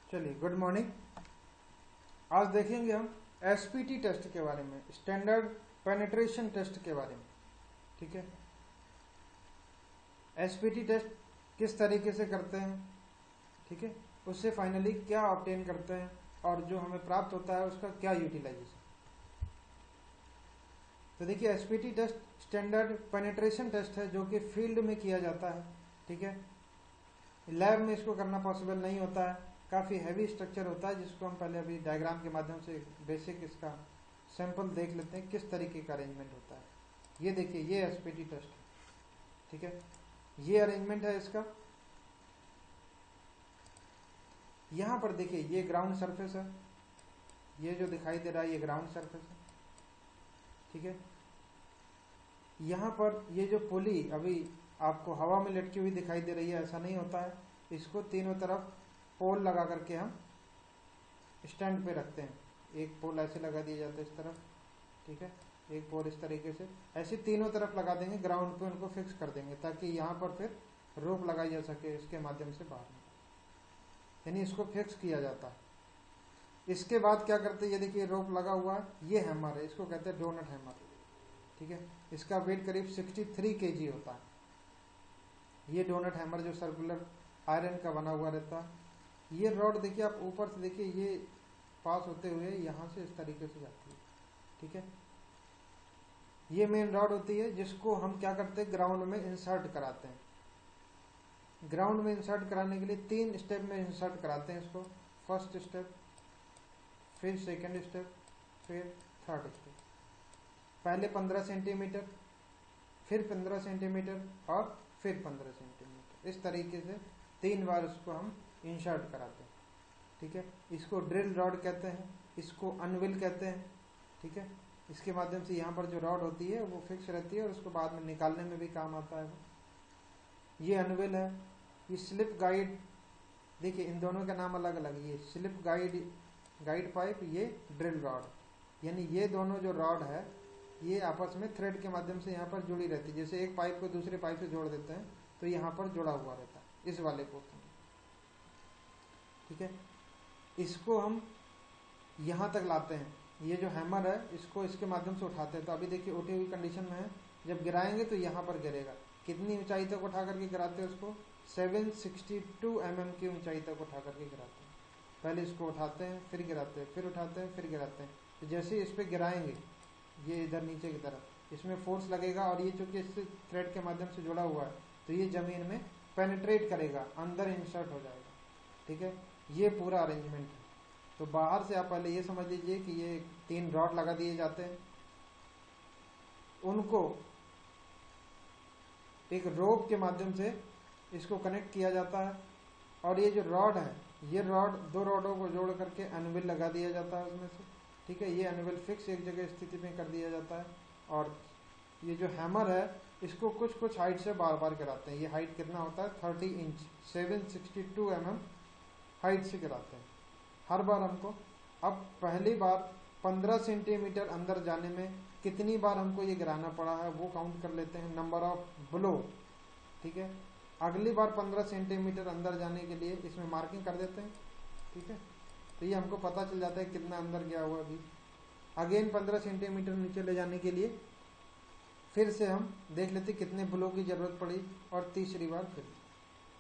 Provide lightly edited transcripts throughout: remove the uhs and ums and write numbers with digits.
चलिए, good morning. आज देखेंगे हम एसपीटी टेस्ट के बारे में, स्टैंडर्ड पेनिट्रेशन टेस्ट के बारे में। ठीक है, एसपीटी टेस्ट किस तरीके से करते हैं, ठीक है, उससे फाइनली क्या ऑब्टेन करते हैं और जो हमें प्राप्त होता है उसका क्या यूटिलाइजेशन। तो देखिए, SPT test standard penetration test है जो कि फील्ड में किया जाता है। ठीक है, लैब में इसको करना पॉसिबल नहीं होता है, काफ़ी हैवी स्ट्रक्चर होता है, जिसको हम पहले अभी डायग्राम के माध्यम से बेसिक इसका सैंपल देख लेते हैं किस तरीके का अरेंजमेंट होता है। ये देखिए, ये एसपीटी टेस्ट है। ठीक है, ये अरेंजमेंट है इसका। यहाँ पर देखिए, ये ग्राउंड सरफेस है, ये जो दिखाई दे रहा है ये ग्राउंड सरफेस है। ठीक है, यहाँ पर ये जो पुली अभी आपको हवा में लटकी हुई दिखाई दे रही है, ऐसा नहीं होता है। इसको तीनों तरफ पोल लगा करके हम स्टैंड पे रखते हैं। एक पोल ऐसे लगा दिया जाता है इस तरफ, ठीक है, एक पोल इस तरीके से, ऐसे तीनों तरफ लगा देंगे, ग्राउंड पे उनको फिक्स कर देंगे ताकि यहाँ पर फिर रोप लगाई जा सके इसके माध्यम से बाहर, यानी इसको फिक्स किया जाता है। इसके बाद क्या करते हैं, ये देखिए रोप लगा हुआ है, ये हैमर है, इसको कहते हैं डोनट हैमर। ठीक है, इसका वेट करीब 63 kg होता है। ये डोनट हैमर जो सर्कुलर आयरन का बना हुआ रहता है। ये रॉड देखिए, आप ऊपर से देखिए, ये पास होते हुए यहाँ से इस तरीके से जाती है। ठीक है, ये मेन रॉड होती है जिसको हम क्या करते हैं, ग्राउंड में इंसर्ट कराते हैं। ग्राउंड में इंसर्ट कराने के लिए 3 स्टेप में इंसर्ट कराते हैं इसको। फर्स्ट स्टेप, फिर सेकंड स्टेप, फिर थर्ड स्टेप। पहले 15 सेंटीमीटर, फिर 15 सेंटीमीटर और फिर 15 सेंटीमीटर, इस तरीके से 3 बार उसको हम इंसर्ट कराते हैं। ठीक है, इसको ड्रिल रॉड कहते हैं, इसको अनविल कहते हैं। ठीक है, इसके माध्यम से यहाँ पर जो रॉड होती है वो फिक्स रहती है और उसको बाद में निकालने में भी काम आता है। ये अनविल है। ये स्लिप गाइड, देखिए इन दोनों का नाम अलग अलग। ये स्लिप गाइड पाइप, ये ड्रिल रॉड, यानी ये दोनों जो रॉड है ये आपस में थ्रेड के माध्यम से यहाँ पर जुड़ी रहती है। जैसे एक पाइप को दूसरे पाइप से जोड़ देते हैं तो यहाँ पर जुड़ा हुआ रहता है इस वाले पोर्शन में। ठीक है, इसको हम यहाँ तक लाते हैं। ये जो हैमर है इसको इसके माध्यम से उठाते हैं। तो अभी देखिए उठी हुई कंडीशन में है, जब गिराएंगे तो यहाँ पर गिरेगा। कितनी ऊंचाई तक उठा करके गिराते हैं उसको, 762 mm की ऊंचाई तक उठा करके गिराते हैं। पहले इसको उठाते हैं, फिर गिराते हैं, फिर उठाते हैं, फिर गिराते हैं। तो जैसे इस पर गिराएंगे, ये इधर नीचे की तरफ, इसमें फोर्स लगेगा और ये चूंकि इससे थ्रेड के माध्यम से जुड़ा हुआ है तो ये जमीन में पेनिट्रेट करेगा, अंदर इंसर्ट हो जाएगा। ठीक है, ये पूरा अरेंजमेंट है। तो बाहर से आप पहले ये समझ लीजिए कि ये 3 रॉड लगा दिए जाते हैं, उनको एक रोप के माध्यम से इसको कनेक्ट किया जाता है। और ये जो रॉड है, ये रॉड 2 रॉडों को जोड़ करके अनविल लगा दिया जाता है उसमें से। ठीक है, ये अनविल फिक्स एक जगह स्थिति में कर दिया जाता है। और ये जो हैमर है इसको कुछ कुछ हाइट से बार बार गिराते हैं। ये हाइट कितना होता है, 30 इंच, 762 mm हाइट से गिराते हैं हर बार हमको। अब पहली बार 15 सेंटीमीटर अंदर जाने में कितनी बार हमको ये गिराना पड़ा है वो काउंट कर लेते हैं, नंबर ऑफ ब्लो। ठीक है, अगली बार 15 सेंटीमीटर अंदर जाने के लिए इसमें मार्किंग कर देते हैं। ठीक है, तो ये हमको पता चल जाता है कितना अंदर गया हुआ। अभी अगेन 15 सेंटीमीटर नीचे ले जाने के लिए फिर से हम देख लेते कितने ब्लो की जरूरत पड़ी और तीसरी बार फिर।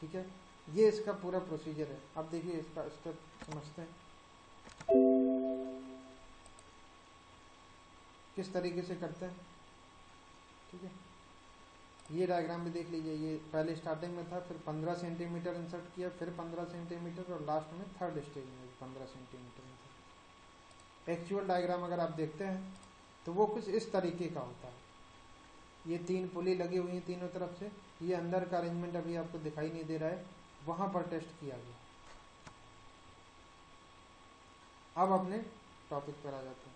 ठीक है, ये इसका पूरा प्रोसीजर है। अब देखिए इसका स्टेप समझते हैं किस तरीके से करते हैं। ठीक है, ये डायग्राम भी देख लीजिए। ये पहले स्टार्टिंग में था, फिर 15 सेंटीमीटर इंसर्ट किया, फिर 15 सेंटीमीटर और लास्ट में थर्ड स्टेज में 15 सेंटीमीटर इंसर्ट। एक्चुअल डायग्राम अगर आप देखते हैं तो वो कुछ इस तरीके का होता है। ये 3 पुली लगी हुई हैं तीनों तरफ से। ये अंदर का अरेंजमेंट अभी आपको दिखाई नहीं दे रहा है, वहां पर टेस्ट किया गया। अब अपने टॉपिक पर आ जाते हैं।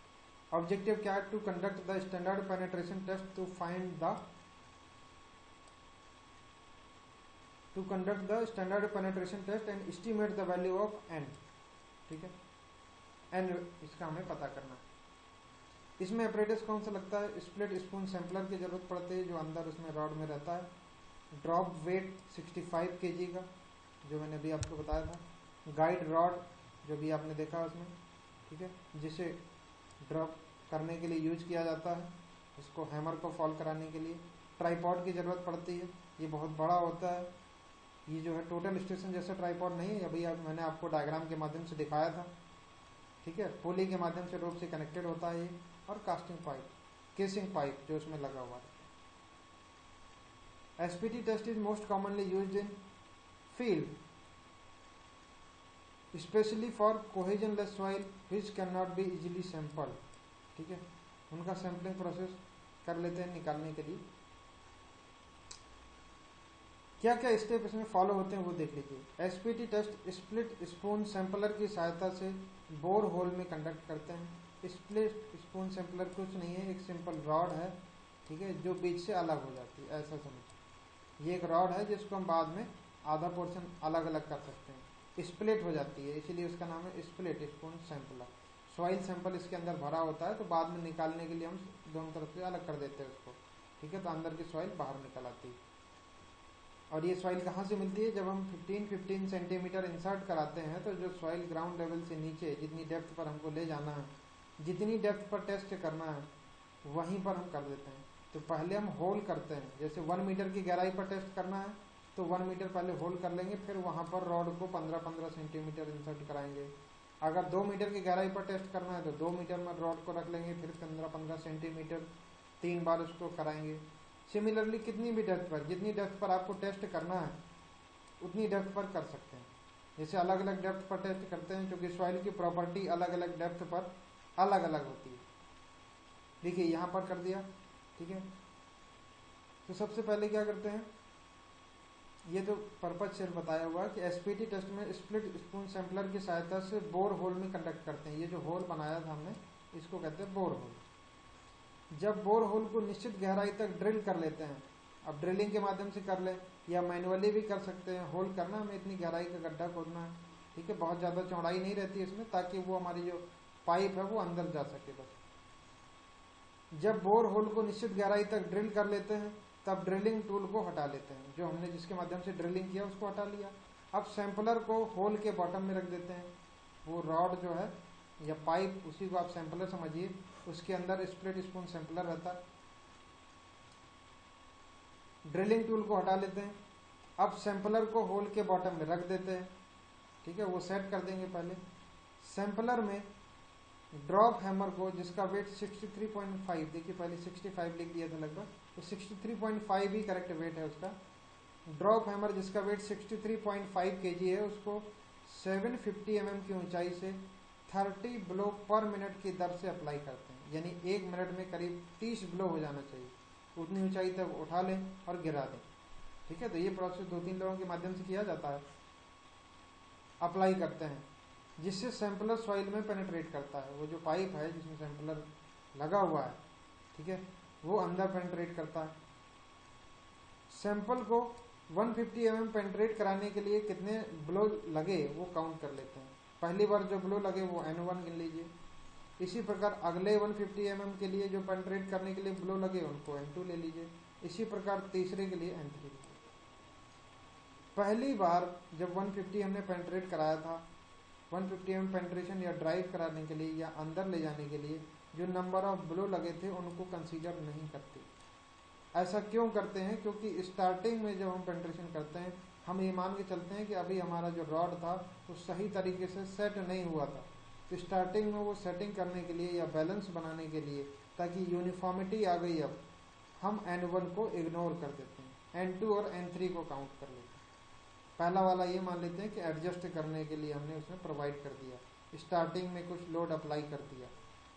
ऑब्जेक्टिव क्या है, to conduct the standard penetration test to find the standard penetration test and estimate the value of N. ठीक है, एन इसका हमें पता करना है। इसमें अपरेटस कौन सा लगता है, स्प्लिट स्पून सैंपलर की जरूरत पड़ती है जो अंदर उसमें रॉड में रहता है। ड्रॉप वेट 65 kg का, जो मैंने अभी आपको बताया था। गाइड रॉड जो भी आपने देखा उसमें, ठीक है, जिसे ड्रॉप करने के लिए यूज किया जाता है, उसको हैमर को फॉल कराने के लिए ट्राइपॉड की ज़रूरत पड़ती है। ये बहुत बड़ा होता है, ये जो है टोटल स्टेशन जैसा ट्राइपॉड नहीं है, अभी मैंने आपको डायग्राम के माध्यम से दिखाया था, ठीक है। पुली के माध्यम से रोप से कनेक्टेड होता है ये, और कास्टिंग पाइप, केसिंग पाइप जो उसमें लगा हुआ है। SPT test is most commonly used in field, specially for cohesionless soil which can not be easily sample, ठीक है। उनका सैंपलिंग प्रोसेस कर लेते हैं निकालने के लिए। क्या क्या स्टेप इसमें फॉलो होते हैं वो देख लीजिए। SPT test split spoon sampler की सहायता से बोर होल में कंडक्ट करते हैं। स्प्लिट स्पून सैंपलर कुछ नहीं है, एक सिंपल रॉड है, ठीक है, जो बीच से अलग हो जाती है, ऐसा समझ। ये एक रॉड है जिसको हम बाद में आधा पोर्शन अलग अलग कर सकते हैं, स्प्लिट हो जाती है, इसीलिए उसका नाम है split spoon sampler. Soil sample इसके अंदर भरा होता है, तो बाद में निकालने के लिए हम दोनों तरफ से अलग कर देते हैं उसको, ठीक है, तो अंदर की सॉइल बाहर निकल आती है। और ये सॉइल कहाँ से मिलती है? जब हम 15 सेंटीमीटर इंसर्ट कराते हैं, तो जो सॉइल ग्राउंड लेवल से नीचे जितनी डेप्थ पर हमको ले जाना है, जितनी डेप्थ पर टेस्ट करना है, वहीं पर हम कर देते हैं। तो पहले हम होल करते हैं, जैसे 1 मीटर की गहराई पर टेस्ट करना है तो 1 मीटर पहले होल कर लेंगे, फिर वहाँ पर रॉड को 15-15 सेंटीमीटर इंसर्ट कराएंगे। अगर 2 मीटर की गहराई पर टेस्ट करना है तो 2 मीटर में रॉड को रख लेंगे, फिर 15-15 सेंटीमीटर 3 बार उसको कराएंगे। सिमिलरली कितनी भी डेप्थ पर, जितनी डेप्थ पर आपको टेस्ट करना है उतनी डेप्थ पर कर सकते हैं। जैसे अलग अलग डेप्थ पर टेस्ट करते हैं, क्योंकि सॉइल की प्रॉपर्टी अलग अलग डेप्थ पर अलग अलग होती है। देखिए यहाँ पर कर दिया, ठीक है। तो सबसे पहले क्या करते हैं, ये तो पर्पज से बताया हुआ कि एसपीटी टेस्ट में स्प्लिट स्पून सैंपलर की सहायता से बोर होल में कंडक्ट करते हैं। ये जो होल बनाया था हमने, इसको कहते हैं बोर होल। जब बोर होल को निश्चित गहराई तक ड्रिल कर लेते हैं, अब ड्रिलिंग के माध्यम से कर ले या मैनुअली भी कर सकते हैं। होल करना हमें इतनी गहराई का गड्ढा खोदना है, ठीक है, बहुत ज़्यादा चौड़ाई नहीं रहती है इसमें, ताकि वो हमारी जो पाइप है वो अंदर जा सके बस। जब बोर होल को निश्चित गहराई तक ड्रिल कर लेते हैं, तब ड्रिलिंग टूल को हटा लेते हैं, जो हमने जिसके माध्यम से ड्रिलिंग किया उसको हटा लिया। अब सैंपलर को होल के बॉटम में रख देते हैं। वो रॉड जो है या पाइप, उसी को आप सैंपलर समझिए, उसके अंदर स्प्लिट स्पून सैंपलर रहता है। ड्रिलिंग टूल को हटा लेते हैं। अब सैंपलर को होल के बॉटम में रख देते हैं, ठीक है, वो सेट कर देंगे पहले। सैंपलर में ड्रॉप हैमर को, जिसका वेट 63.5, देखिए पहले 65 लिख दिया था लगभग, तो 63.5 ही करेक्ट वेट है उसका। ड्रॉप हैमर जिसका वेट 63.5 kg है, उसको 750 mm की ऊंचाई से 30 ब्लो पर मिनट की दर से अप्लाई करते हैं। यानी 1 मिनट में करीब 30 ब्लो हो जाना चाहिए, उतनी ऊंचाई तक उठा लें और गिरा दें, ठीक है। तो ये प्रोसेस 2-3 लोगों के माध्यम से किया जाता है। अप्लाई करते हैं, जिससे सैंपलर सॉइल में पेनिट्रेट करता है। वो जो पाइप है जिसमें सैंपलर लगा हुआ है, ठीक है, वो अंदर पेनिट्रेट करता है। सैंपल को 150 mm पेनिट्रेट कराने के लिए कितने ब्लो लगे वो काउंट कर लेते हैं। पहली बार जो ब्लो लगे वो N1 गिन लीजिए। इसी प्रकार अगले 150 mm के लिए जो पेनिट्रेट करने के लिए ब्लो लगे उनको N2 ले लीजिए। इसी प्रकार तीसरे के लिए N3 लीजिए। पहली बार जब 150 हमने पेनिट्रेट कराया था, 150 mm पेनिट्रेशन या ड्राइव कराने के लिए या अंदर ले जाने के लिए जो नंबर ऑफ ब्लो लगे थे उनको कंसीडर नहीं करते। ऐसा क्यों करते हैं? क्योंकि स्टार्टिंग में जब हम पेनिट्रेशन करते हैं, हम ये मान के चलते हैं कि अभी हमारा जो रॉड था वो सही तरीके से सेट नहीं हुआ था। तो स्टार्टिंग में वो सेटिंग करने के लिए या बैलेंस बनाने के लिए, ताकि यूनिफॉर्मिटी आ गई, अब हम N1 को इग्नोर कर देते हैं, N2 और N3 को काउंट कर लेते हैं। पहला वाला ये मान लेते हैं कि एडजस्ट करने के लिए हमने उसमें प्रोवाइड कर दिया, स्टार्टिंग में कुछ लोड अप्लाई कर दिया,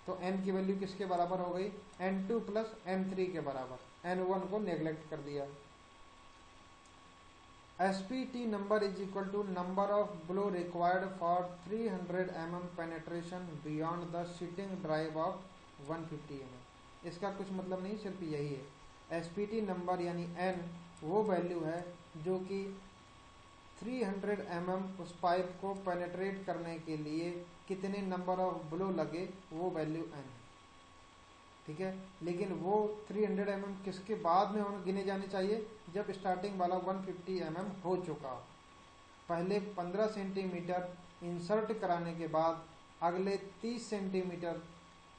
तो n की वैल्यू किसके बराबर हो गई? N2 प्लस N3 के बराबर। N1 को नेग्लेक्ट कर दिया। SPT number is equal to number of blow required for 300 mm penetration beyond the seating drive of 150 mm। इसका कुछ मतलब नहीं, सिर्फ यही है। SPT नंबर यानी n वो वैल्यू है जो कि 300 mm उस पाइप को पेनेट्रेट करने के लिए कितने नंबर ऑफ ब्लो लगे, वो वैल्यू n है, ठीक है। लेकिन वो 300 mm किसके बाद में गिने जाने चाहिए? जब स्टार्टिंग वाला 150 mm हो चुका। पहले 15 सेंटीमीटर इंसर्ट कराने के बाद अगले 30 सेंटीमीटर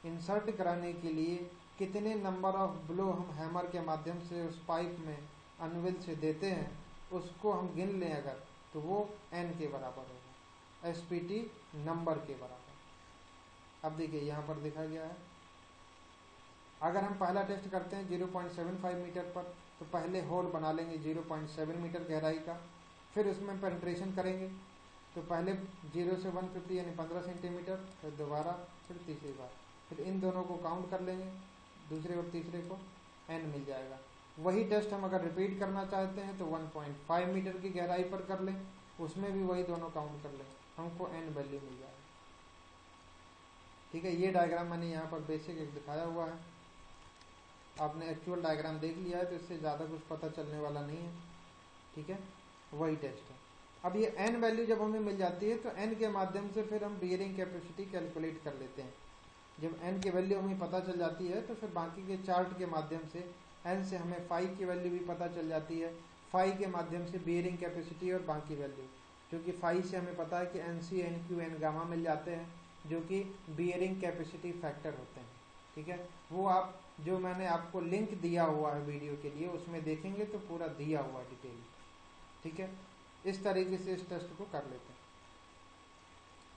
इंसर्ट कराने के लिए कितने नंबर ऑफ ब्लो हम हैमर के माध्यम से उस पाइप में अनविल से देते हैं, उसको हम गिन लें अगर, तो वो n के बराबर होगा, SPT नंबर के बराबर। अब देखिए यहाँ पर दिखा गया है, अगर हम पहला टेस्ट करते हैं 0.75 मीटर पर, तो पहले होल बना लेंगे 0.7 मीटर गहराई का, फिर उसमें पेनिट्रेशन करेंगे, तो पहले 0 से 150 यानी 15 सेंटीमीटर, फिर दोबारा, फिर तीसरी बार, फिर इन दोनों को काउंट कर लेंगे, दूसरे और तीसरे को n मिल जाएगा। वही टेस्ट हम अगर रिपीट करना चाहते हैं तो 1.5 मीटर की गहराई पर कर लें, उसमें भी वही दोनों काउंट कर लें, हमको n वैल्यू मिल जाएगा। ठीक है, ये डायग्राम मैंने यहाँ पर बेसिक एक दिखाया हुआ है, आपने एक्चुअल डायग्राम देख लिया है तो इससे ज़्यादा कुछ पता चलने वाला नहीं है। ठीक है, वही टेस्ट है। अब ये n वैल्यू जब हमें मिल जाती है तो n के माध्यम से फिर हम बियरिंग कैपेसिटी कैलकुलेट कर लेते हैं। जब n की वैल्यू हमें पता चल जाती है तो फिर बाकी के चार्ट के माध्यम से n से हमें फाई की वैल्यू भी पता चल जाती है, फाई के माध्यम से बियरिंग कैपेसिटी और बाकी वैल्यू, क्योंकि फाई से हमें पता है कि NC, NQ, N गामा मिल जाते हैं जो कि बियरिंग कैपेसिटी फैक्टर होते हैं। ठीक है, वो आप जो मैंने आपको लिंक दिया हुआ है वीडियो के लिए उसमें देखेंगे तो पूरा दिया हुआ डिटेल। ठीक है, इस तरीके से इस टेस्ट को कर लेते हैं।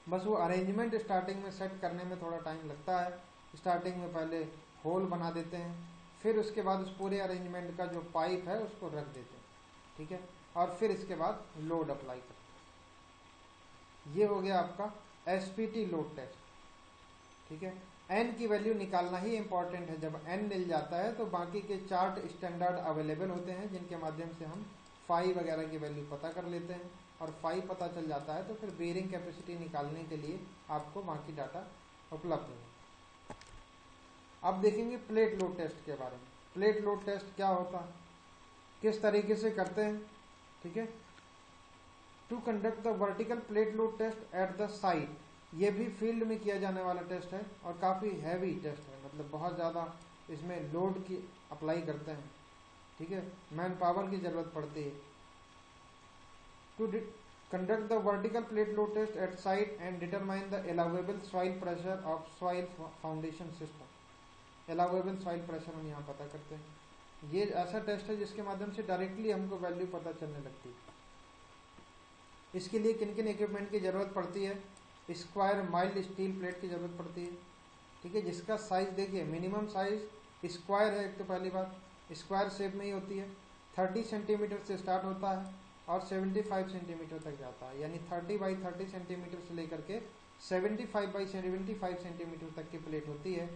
बस वो अरेंजमेंट स्टार्टिंग में सेट करने में थोड़ा टाइम लगता है। स्टार्टिंग में पहले होल बना देते हैं, फिर उसके बाद उस पूरे अरेंजमेंट का जो पाइप है उसको रख देते हैं। ठीक है, और फिर इसके बाद लोड अप्लाई करते हैं। ये हो गया आपका SPT लोड टेस्ट। ठीक है, n की वैल्यू निकालना ही इंपॉर्टेंट है। जब n मिल जाता है तो बाकी के चार्ट स्टैंडर्ड अवेलेबल होते हैं जिनके माध्यम से हम फाई वगैरह की वैल्यू पता कर लेते हैं, और फाई पता चल जाता है तो फिर बेयरिंग कैपेसिटी निकालने के लिए आपको बाकी डाटा उपलब्ध है। अब देखेंगे प्लेट लोड टेस्ट के बारे में। प्लेट लोड टेस्ट क्या होता है, किस तरीके से करते हैं। ठीक है, to conduct the vertical plate load test at the site, ये भी फील्ड में किया जाने वाला टेस्ट है और काफ़ी हैवी टेस्ट है, मतलब बहुत ज़्यादा इसमें लोड की अप्लाई करते हैं। ठीक है, मैन पावर की ज़रूरत पड़ती है। To conduct the vertical plate load test at site and determine the allowable soil pressure of soil foundation system. Allowable soil pressure हम यहाँ पता करते हैं। ये ऐसा टेस्ट है जिसके माध्यम से डायरेक्टली हमको वैल्यू पता चलने लगती है। इसके लिए किन किन इक्विपमेंट की ज़रूरत पड़ती है, स्क्वायर माइल्ड स्टील प्लेट की ज़रूरत पड़ती है। ठीक है, जिसका साइज देखिए मिनिमम साइज स्क्वायर है, एक तो पहली बात स्क्वायर शेप में ही होती है, 30 सेंटीमीटर से स्टार्ट होता है और 75 सेंटीमीटर तक जाता है, यानी 30 बाई 30 सेंटीमीटर से लेकर के 75 बाई 75 सेंटीमीटर तक की प्लेट होती है।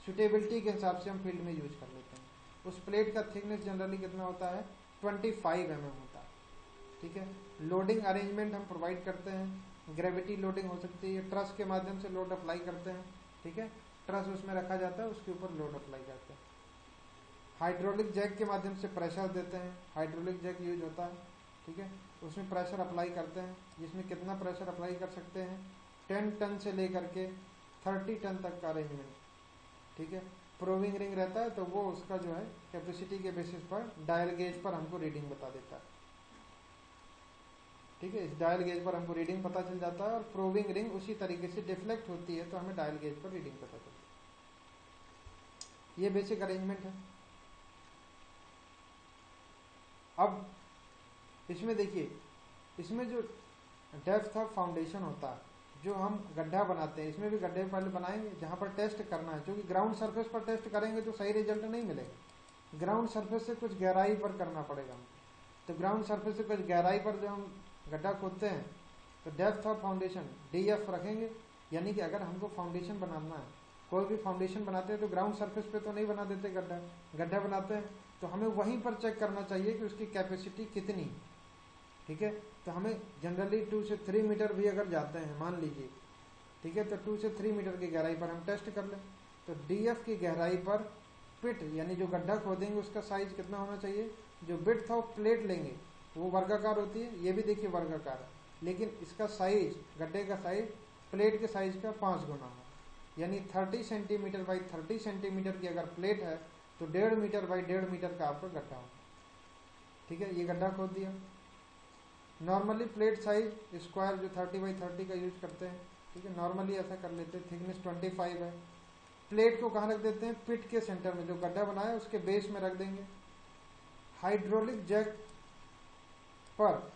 सुटेबिलिटी के हिसाब से हम फील्ड में यूज कर लेते हैं। उस प्लेट का थिकनेस जनरली कितना होता है, 25 mm होता है। ठीक है, लोडिंग अरेंजमेंट हम प्रोवाइड करते हैं। ग्रेविटी लोडिंग हो सकती है, ट्रस के माध्यम से लोड अप्लाई करते हैं। ठीक है, ट्रस उसमें रखा जाता है, उसके ऊपर लोड अप्लाई करते हैं। हाइड्रोलिक जैक के माध्यम से प्रेशर देते हैं, हाइड्रोलिक जैक यूज होता है। ठीक है, उसमें प्रेशर अप्लाई करते हैं, जिसमें कितना प्रेशर अप्लाई कर सकते हैं, 10 टन से लेकर के 30 टन तक का अरेंजमेंट। ठीक है, प्रोविंग रिंग रहता है तो वो उसका जो है कैपेसिटी के बेसिस पर डायल गेज पर हमको रीडिंग बता देता है। ठीक है, इस डायल गेज पर हमको रीडिंग पता चल जाता है, और प्रोविंग रिंग उसी तरीके से डिफ्लेक्ट होती है तो हमें डायल गेज पर रीडिंग पता चलती है। ये बेसिक अरेंजमेंट है। अब इसमें देखिए, इसमें जो डेप्थ ऑफ फाउंडेशन होता है, जो हम गड्ढा बनाते हैं, इसमें भी गड्ढे पहले बनाएंगे जहाँ पर टेस्ट करना है, क्योंकि ग्राउंड सरफेस पर टेस्ट करेंगे तो सही रिजल्ट नहीं मिलेगा। ग्राउंड सरफेस से कुछ गहराई पर करना पड़ेगा। तो ग्राउंड सरफेस से कुछ गहराई पर जो हम गड्ढा खोदते हैं तो डेप्थ ऑफ फाउंडेशन DF रखेंगे, यानी कि अगर हमको फाउंडेशन बनाना है, कोई भी फाउंडेशन बनाते हैं तो ग्राउंड सरफेस पे तो नहीं बना देते, गड्ढा बनाते हैं तो हमें वहीं पर चेक करना चाहिए कि उसकी कैपेसिटी कितनी। ठीक है, तो हमें जनरली 2 से 3 मीटर भी अगर जाते हैं मान लीजिए, ठीक है, तो 2 से 3 मीटर की गहराई पर हम टेस्ट कर लें तो DF की गहराई पर पिट यानी जो गड्ढा खोदेंगे उसका साइज कितना होना चाहिए, जो विड्थ ऑफ प्लेट लेंगे वो वर्गाकार होती है, ये भी देखिए वर्गाकार है, लेकिन इसका साइज, गड्ढे का साइज प्लेट के साइज का 5 गुना है, यानी 30 सेंटीमीटर बाई 30 सेंटीमीटर की अगर प्लेट है तो 1.5 मीटर बाई 1.5 मीटर का आपका गड्ढा होगा। ठीक है, ये गड्ढा खोद दिया। नॉर्मली प्लेट साइज स्क्वायर जो 30x30 का यूज करते हैं, ठीक है, नॉर्मली ऐसा कर लेते हैं। थिकनेस 25 है। प्लेट को कहाँ रख देते हैं? पिट के सेंटर में, जो गड्ढा बनाया उसके बेस में रख देंगे। हाइड्रोलिक जैक पर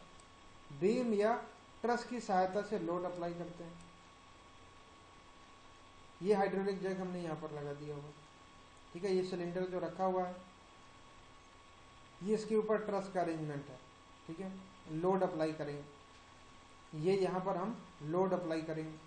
बीम या ट्रस की सहायता से लोड अप्लाई करते हैं। ये हाइड्रोलिक जैक हमने यहाँ पर लगा दिया हुआ, ठीक है। ये सिलेंडर जो रखा हुआ है, ये इसके ऊपर ट्रस का अरेंजमेंट है, ठीक है। लोड अप्लाई करेंगे, ये यहाँ पर हम लोड अप्लाई करेंगे,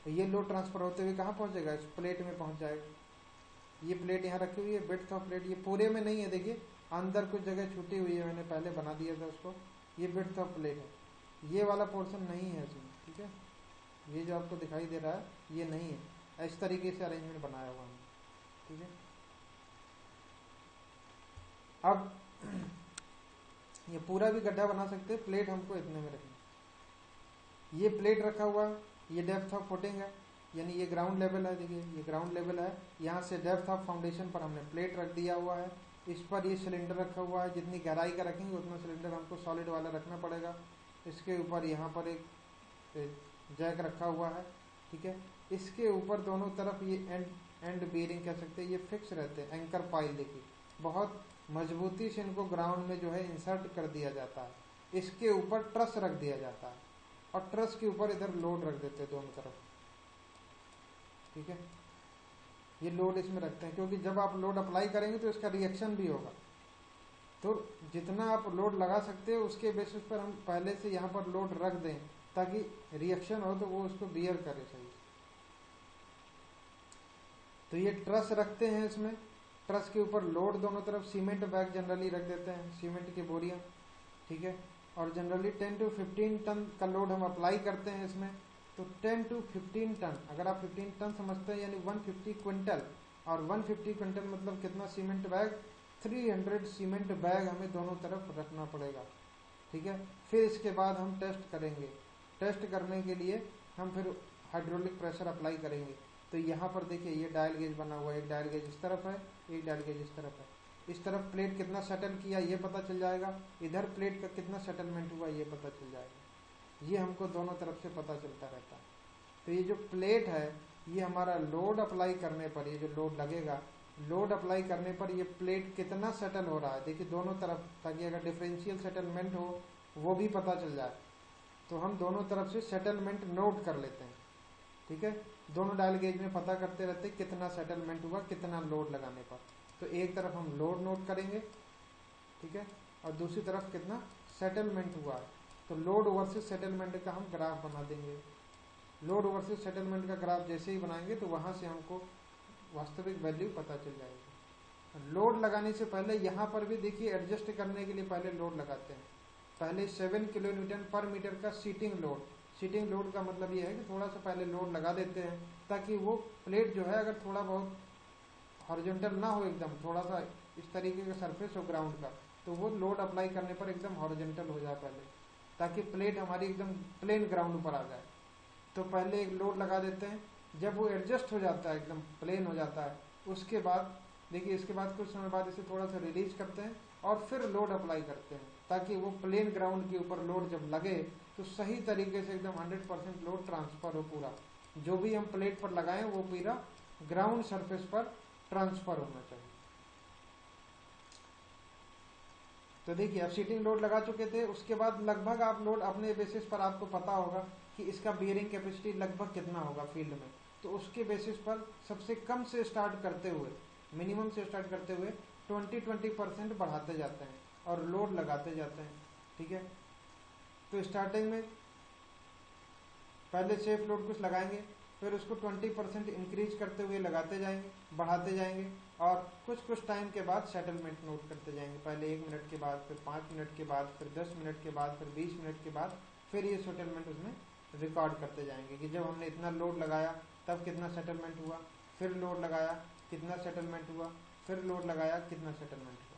तो ये लोड ट्रांसफर होते हुए कहाँ पहुंचेगा? इस प्लेट में पहुंच जाएगा। ये प्लेट यहाँ रखी हुई है, बिड्थ ऑफ प्लेट, ये पूरे में नहीं है, देखिए अंदर कुछ जगह छूटी हुई है, मैंने पहले बना दिया था उसको। ये बिड्थ ऑफ प्लेट है, ये वाला पोर्शन नहीं है इसमें, ठीक है। ये जो आपको दिखाई दे रहा है ये नहीं है। इस तरीके से अरेंजमेंट बनाया हुआ है, ठीक है। अब ये पूरा भी गड्ढा बना सकते हैं, प्लेट हमको इतने में रखनी। ये प्लेट रखा हुआ, ये डेप्थ ऑफ फुटिंग है, यानी ये ग्राउंड लेवल है, देखिए ये ग्राउंड लेवल है। यहाँ से डेप्थ ऑफ फाउंडेशन पर हमने प्लेट रख दिया हुआ है। इस पर ये सिलेंडर रखा हुआ है, जितनी गहराई का रखेंगे उतना सिलेंडर हमको सॉलिड वाला रखना पड़ेगा। इसके ऊपर यहाँ पर एक जैक रखा हुआ है, ठीक है। इसके ऊपर दोनों तरफ ये एंड बेरिंग कह सकते हैं, ये फिक्स रहते हैं। एंकर पाइल देखिए, बहुत मजबूती से इनको ग्राउंड में जो है इंसर्ट कर दिया जाता है। इसके ऊपर ट्रस रख दिया जाता है और ट्रस के ऊपर इधर लोड रख देते हैं दोनों तरफ, ठीक है। ये लोड इसमें रखते हैं, क्योंकि जब आप लोड अप्लाई करेंगे तो इसका रिएक्शन भी होगा। तो जितना आप लोड लगा सकते हो उसके बेसिस पर हम पहले से यहाँ पर लोड रख दें, ताकि रिएक्शन हो तो वो उसको बियर करे सही। तो ये ट्रस रखते हैं इसमें, ट्रस के ऊपर लोड दोनों तरफ। सीमेंट बैग जनरली रख देते हैं, सीमेंट की बोरियां, ठीक है। और जनरली 10 to 15 टन का लोड हम अप्लाई करते हैं इसमें। तो 10 to 15 टन, अगर आप 15 टन समझते हैं यानी 150 क्विंटल, और 150 क्विंटल मतलब कितना सीमेंट बैग? 300 सीमेंट बैग हमें दोनों तरफ रखना पड़ेगा, ठीक है। फिर इसके बाद हम टेस्ट करेंगे। टेस्ट करने के लिए हम फिर हाइड्रोलिक प्रेशर अप्लाई करेंगे। तो यहाँ पर देखिए ये डायल गेज बना हुआ है, एक डायल गेज इस तरफ है, एक डायल गेज इस तरफ है। इस तरफ प्लेट कितना सेटल किया ये पता चल जाएगा, इधर प्लेट का कितना सेटलमेंट हुआ ये पता चल जाएगा। ये हमको दोनों तरफ से पता चलता रहता है। तो ये जो प्लेट है ये हमारा लोड अप्लाई करने पर, ये जो लोड लगेगा, लोड अप्लाई करने पर ये प्लेट कितना सेटल हो रहा है देखिए दोनों तरफ, ताकि अगर डिफरेंशियल सेटलमेंट हो वो भी पता चल जाए। तो हम दोनों तरफ से सेटलमेंट नोट कर लेते हैं, ठीक है। दोनों डायल गेज में पता करते रहते हैं कितना सेटलमेंट हुआ कितना लोड लगाने पर। तो एक तरफ हम लोड नोट करेंगे, ठीक है, और दूसरी तरफ कितना सेटलमेंट हुआ है। तो लोड वर्सेस सेटलमेंट का हम ग्राफ बना देंगे। लोड वर्सेस सेटलमेंट का ग्राफ जैसे ही बनाएंगे तो वहां से हमको वास्तविक वैल्यू पता चल जाएगी। लोड लगाने से पहले यहाँ पर भी देखिए एडजस्ट करने के लिए पहले लोड लगाते हैं। पहले 7 किलोन्यूटन पर मीटर का सीटिंग लोड। सीटिंग लोड का मतलब ये है कि थोड़ा सा पहले लोड लगा देते हैं, ताकि वो प्लेट जो है अगर थोड़ा बहुत हॉरिजॉन्टल ना हो, एकदम थोड़ा सा इस तरीके का सरफेस हो ग्राउंड का, तो वो लोड अप्लाई करने पर एकदम हॉरिजॉन्टल हो जाए पहले, ताकि प्लेट हमारी एकदम प्लेन ग्राउंड पर आ जाए। तो पहले एक लोड लगा देते हैं, जब वो एडजस्ट हो जाता है एकदम प्लेन हो जाता है, उसके बाद देखिए इसके बाद कुछ समय बाद इसे थोड़ा सा रिलीज करते हैं और फिर लोड अप्लाई करते हैं, ताकि वो प्लेन ग्राउंड के ऊपर लोड जब लगे तो सही तरीके से एकदम 100% लोड ट्रांसफर हो पूरा। जो भी हम प्लेट पर लगाएं वो पूरा ग्राउंड सरफेस पर ट्रांसफर होना चाहिए। तो देखिए अब सीटिंग लोड लगा चुके थे, उसके बाद लगभग आप लोड अपने बेसिस पर आपको पता होगा कि इसका बेयरिंग कैपेसिटी लगभग कितना होगा फील्ड में। तो उसके बेसिस पर सबसे कम से स्टार्ट करते हुए, मिनिमम से स्टार्ट करते हुए 20% बढ़ाते जाते हैं और लोड लगाते जाते हैं, ठीक है। तो स्टार्टिंग में पहले सेफ लोड कुछ लगाएंगे, फिर उसको 20% इंक्रीज करते हुए लगाते जाएंगे, बढ़ाते जाएंगे, और कुछ टाइम के बाद सेटलमेंट नोट करते जाएंगे। पहले 1 मिनट के बाद, फिर 5 मिनट के बाद, फिर 10 मिनट के बाद, फिर 20 मिनट के बाद, फिर ये सेटलमेंट उसमें रिकॉर्ड करते जाएंगे कि जब हमने इतना लोड लगाया तब कितना सेटलमेंट हुआ, फिर लोड लगाया कितना सेटलमेंट हुआ, फिर लोड लगाया कितना सेटलमेंट हुआ।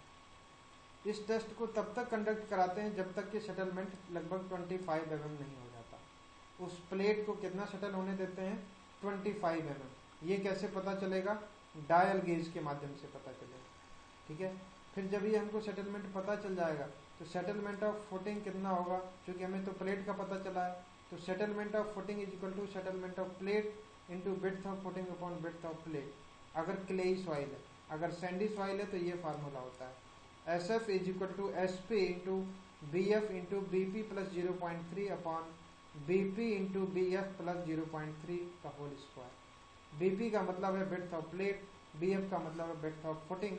इस टेस्ट को तब तक कंडक्ट कराते हैं जब तक कि सेटलमेंट लगभग 25 mm नहीं हो जाता। उस प्लेट को कितना सेटल होने देते हैं? 25 mm। ये कैसे पता चलेगा? डायल गेज के माध्यम से पता चलेगा, ठीक है। फिर जब ये हमको सेटलमेंट पता चल जाएगा तो सेटलमेंट ऑफ फुटिंग कितना होगा, क्योंकि हमें तो प्लेट का पता चला है, तो settlement of footing is equal to settlement of plate into width of footing upon width of plate, अगर क्लेई सॉइल है। अगर सैंडी सॉइल है तो ये फार्मूला होता है, S F is equal to S P into B F into B P plus 0.3 upon B P into B F plus 0.3 का whole square. B P का मतलब है width of plate, B F का मतलब है width of footing,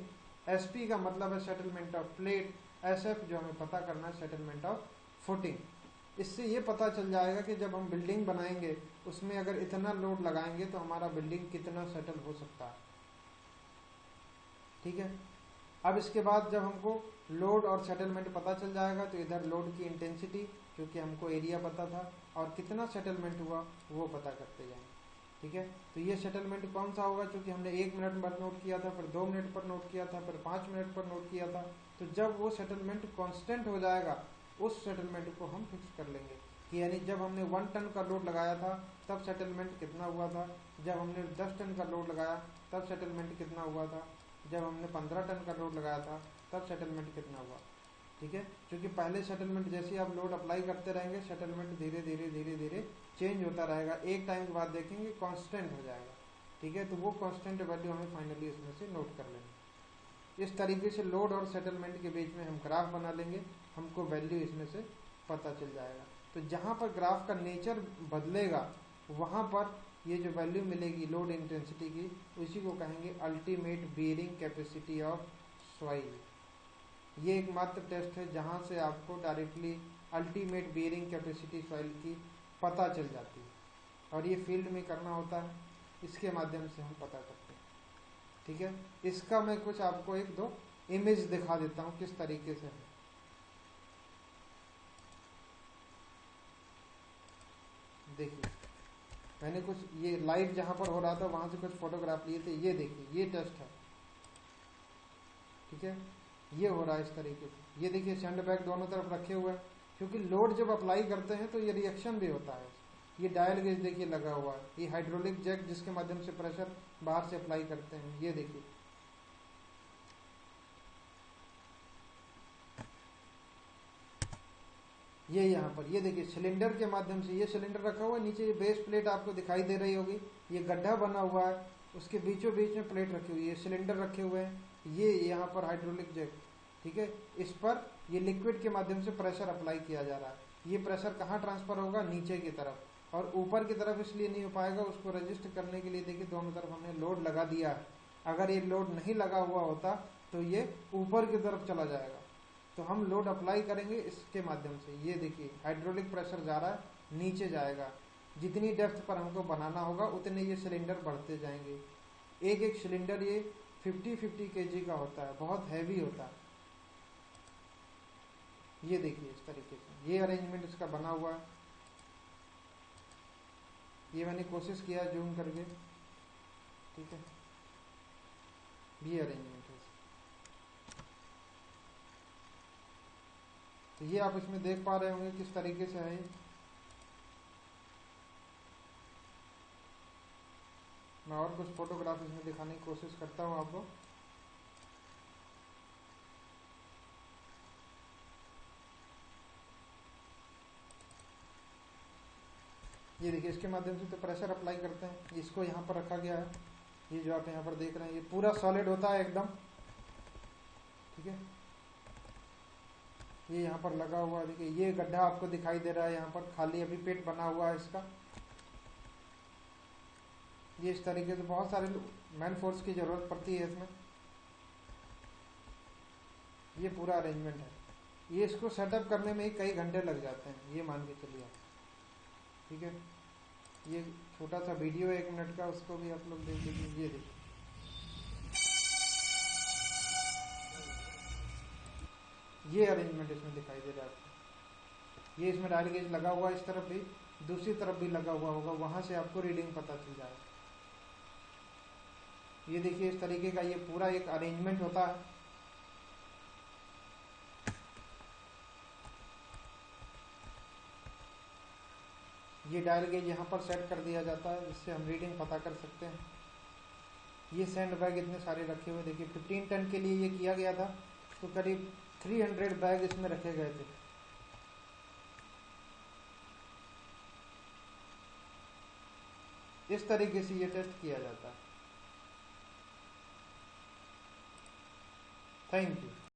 S P का मतलब है settlement of plate, S F जो हमें पता करना है सेटलमेंट ऑफ फुटिंग। इससे ये पता चल जाएगा कि जब हम बिल्डिंग बनाएंगे उसमें अगर इतना लोड लगाएंगे तो हमारा बिल्डिंग कितना सेटल हो सकता है। ठीक है, अब इसके बाद जब हमको लोड और सेटलमेंट पता चल जाएगा तो इधर लोड की इंटेंसिटी, क्योंकि हमको एरिया पता था, और कितना सेटलमेंट हुआ वो पता करते जाएंगे। ठीक है, तो ये सेटलमेंट कौन सा होगा, क्योंकि हमने 1 मिनट पर नोट किया था, फिर 2 मिनट पर नोट किया था, फिर 5 मिनट पर नोट किया था। तो जब वो सेटलमेंट कांस्टेंट हो जाएगा उस सेटलमेंट को हम फिक्स कर लेंगे कि यानी जब हमने 1 टन का लोड लगाया था तब सेटलमेंट कितना हुआ था, जब हमने 10 टन का लोड लगाया तब सेटलमेंट कितना हुआ था, जब हमने 15 टन का लोड लगाया था तब सेटलमेंट कितना हुआ। ठीक है, क्योंकि पहले सेटलमेंट जैसे आप लोड अप्लाई करते रहेंगे सेटलमेंट धीरे धीरे धीरे धीरे चेंज होता रहेगा, एक टाइम के बाद देखेंगे कांस्टेंट हो जाएगा। ठीक है, तो वो कांस्टेंट वैल्यू हमें फाइनली इसमें से नोट कर लेंगे। इस तरीके से लोड और सेटलमेंट के बीच में हम ग्राफ बना लेंगे, हमको वैल्यू इसमें से पता चल जाएगा। तो जहाँ पर ग्राफ का नेचर बदलेगा वहाँ पर ये जो वैल्यू मिलेगी लोड इंटेंसिटी की, उसी को कहेंगे ultimate bearing capacity of soil. ये एकमात्र टेस्ट है जहाँ से आपको directly ultimate bearing capacity soil की पता चल जाती है, और ये फील्ड में करना होता है, इसके माध्यम से हम पता करते हैं। ठीक है, इसका मैं कुछ आपको 1-2 इमेज दिखा देता हूँ किस तरीके से है। देखिए, मैंने कुछ ये लाइव जहाँ पर हो रहा था वहाँ से कुछ फोटोग्राफ लिए थे, ये देखिए ये टेस्ट है। ठीक है, ये हो रहा है इस तरीके से, ये देखिए सैंड बैग दोनों तरफ रखे हुए हैं, क्योंकि लोड जब अप्लाई करते हैं तो ये रिएक्शन भी होता है। ये डायल गेज देखिए लगा हुआ है, ये हाइड्रोलिक जैक जिसके माध्यम से प्रेशर बाहर से अप्लाई करते हैं, ये देखिए। ये यहाँ पर ये देखिए सिलेंडर के माध्यम से, ये सिलेंडर रखा हुआ है, नीचे ये बेस प्लेट आपको दिखाई दे रही होगी, ये गड्ढा बना हुआ है, उसके बीचों बीच में प्लेट रखी हुई है, सिलेंडर रखे हुए हैं, ये यहाँ पर हाइड्रोलिक जैक। ठीक है, इस पर ये लिक्विड के माध्यम से प्रेशर अप्लाई किया जा रहा है। ये प्रेशर कहाँ ट्रांसफर होगा, नीचे की तरफ, और ऊपर की तरफ इसलिए नहीं हो पाएगा, उसको रजिस्ट करने के लिए देखिए दोनों तरफ हमने लोड लगा दिया है। अगर ये लोड नहीं लगा हुआ होता तो ये ऊपर की तरफ चला जाएगा। तो हम लोड अप्लाई करेंगे इसके माध्यम से, ये देखिए हाइड्रोलिक प्रेशर जा रहा है, नीचे जाएगा, जितनी डेप्थ पर हमको बनाना होगा उतने ये सिलेंडर बढ़ते जाएंगे। एक एक सिलेंडर ये 50-50 kg का होता है, बहुत हैवी होता है। ये देखिए इस तरीके से ये अरेंजमेंट इसका बना हुआ है, ये मैंने कोशिश किया जूम करके। ठीक है, ये अरेंजमेंट है। तो ये आप इसमें देख पा रहे होंगे किस तरीके से है। मैं और कुछ फोटोग्राफ इसमें दिखाने की कोशिश करता हूँ आपको। ये देखिए इसके माध्यम से तो प्रेशर अप्लाई करते हैं, इसको यहाँ पर रखा गया है, ये जो आप यहाँ पर देख रहे हैं ये पूरा सॉलिड होता है एकदम। ठीक है, ये यहाँ पर लगा हुआ है, देखिए ये गड्ढा आपको दिखाई दे रहा है, यहाँ पर खाली अभी पेट बना हुआ है इसका। ये इस तरीके से बहुत सारे मैन फोर्स की जरूरत पड़ती है इसमें। ये पूरा अरेंजमेंट है, ये इसको सेटअप करने में ही कई घंटे लग जाते हैं, ये मान के चलिए आप। ठीक है, ये छोटा सा वीडियो 1 मिनट का, उसको भी आप लोग देख लीजिए। ये देखिए ये अरेंजमेंट इसमें दिखाई दे रहा है आपको। ये इसमें डायल गेज लगा हुआ है, इस तरफ भी दूसरी तरफ भी लगा हुआ होगा, वहां से आपको रीडिंग पता चल जाएगा। ये देखिए इस तरीके का ये पूरा एक अरेंजमेंट होता है। ये डायल गेज यहाँ पर सेट कर दिया जाता है, जिससे हम रीडिंग पता कर सकते हैं। ये सैंड बैग इतने सारे रखे हुए, देखिए 15 टन के लिए ये किया गया था, तो करीब 300 बैग इसमें रखे गए थे। इस तरीके से ये टेस्ट किया जाता है। Thank you.